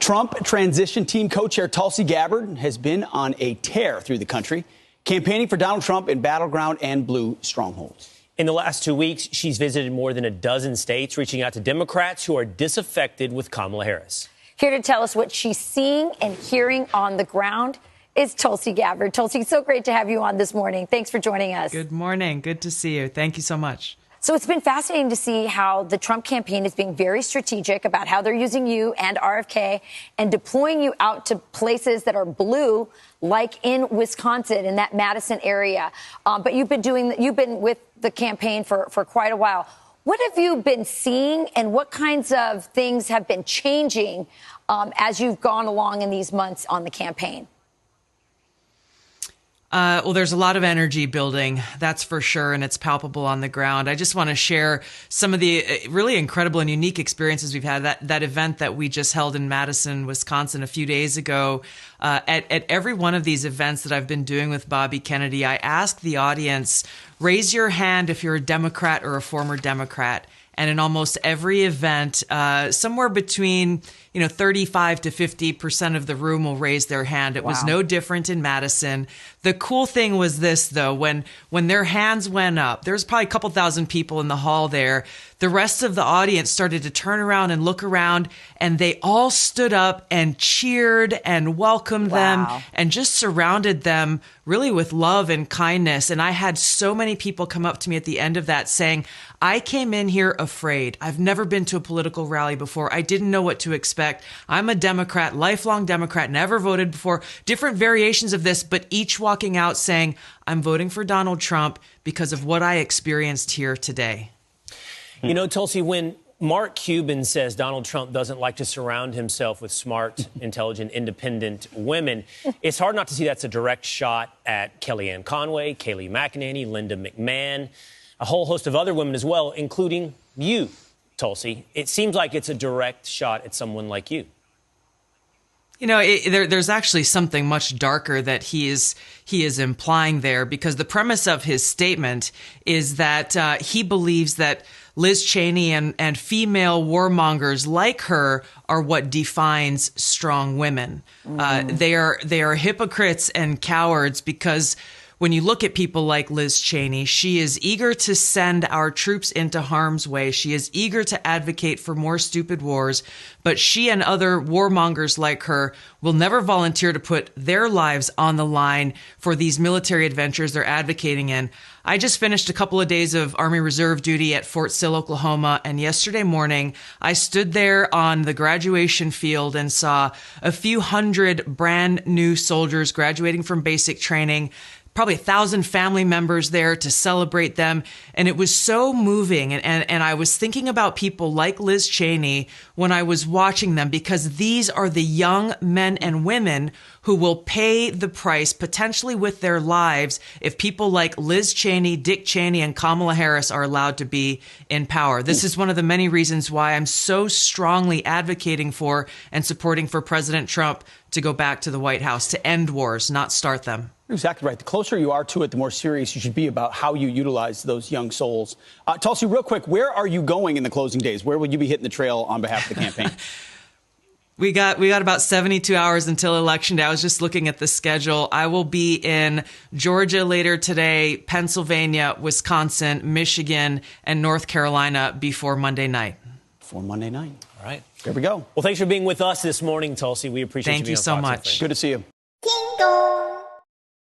Trump transition team co-chair Tulsi Gabbard has been on a tear through the country, campaigning for Donald Trump in battleground and blue strongholds. In the last 2 weeks, she's visited more than a dozen states, reaching out to Democrats who are disaffected with Kamala Harris. Here to tell us what she's seeing and hearing on the ground is Tulsi Gabbard. Tulsi, it's so great to have you on this morning. Thanks for joining us. Good morning. Good to see you. Thank you so much. So it's been fascinating to see how the Trump campaign is being very strategic about how they're using you and RFK and deploying you out to places that are blue, like in Wisconsin, in that Madison area. But you've been with the campaign for quite a while. What have you been seeing, and what kinds of things have been changing as you've gone along in these months on the campaign? Well, there's a lot of energy building, that's for sure, and it's palpable on the ground. I just want to share some of the really incredible and unique experiences we've had. That event that we just held in Madison, Wisconsin a few days ago. At every one of these events that I've been doing with Bobby Kennedy, I ask the audience, raise your hand if you're a Democrat or a former Democrat. And in almost every event, somewhere between 35 to 50% of the room will raise their hand. It was no different in Madison. The cool thing was this, though, when their hands went up, there's probably a couple thousand people in the hall there. The rest of the audience started to turn around and look around, and they all stood up and cheered and welcomed them and just surrounded them really with love and kindness. And I had so many people come up to me at the end of that saying, I came in here afraid. I've never been to a political rally before. I didn't know what to expect. I'm a Democrat, lifelong Democrat, never voted before. Different variations of this, but each walking out saying, I'm voting for Donald Trump because of what I experienced here today. You know, Tulsi, when Mark Cuban says Donald Trump doesn't like to surround himself with smart, intelligent, independent women, it's hard not to see that's a direct shot at Kellyanne Conway, Kayleigh McEnany, Linda McMahon, a whole host of other women as well, including you, Tulsi. It seems like it's a direct shot at someone like you. You know, there's actually something much darker that he is implying there, because the premise of his statement is that he believes that Liz Cheney and female warmongers like her are what defines strong women. They are hypocrites and cowards, because when you look at people like Liz Cheney, she is eager to send our troops into harm's way. She is eager to advocate for more stupid wars, but she and other warmongers like her will never volunteer to put their lives on the line for these military adventures they're advocating in. I just finished a couple of days of Army Reserve duty at Fort Sill, Oklahoma, and yesterday morning I stood there on the graduation field and saw a few hundred brand new soldiers graduating from basic training, probably 1,000 family members there to celebrate them. And it was so moving. And I was thinking about people like Liz Cheney when I was watching them, because these are the young men and women who will pay the price, potentially with their lives, if people like Liz Cheney, Dick Cheney, and Kamala Harris are allowed to be in power. This is one of the many reasons why I'm so strongly advocating for and supporting for President Trump to go back to the White House, to end wars, not start them. You're exactly right. The closer you are to it, the more serious you should be about how you utilize those young souls. Tulsi, real quick, where are you going in the closing days? Where will you be hitting the trail on behalf of the campaign? We got about 72 hours until Election Day. I was just looking at the schedule. I will be in Georgia later today, Pennsylvania, Wisconsin, Michigan, and North Carolina before Monday night. Before Monday night. All right. There we go. Well, thanks for being with us this morning, Tulsi. We appreciate you being on Fox Thank you so much. Good to see you.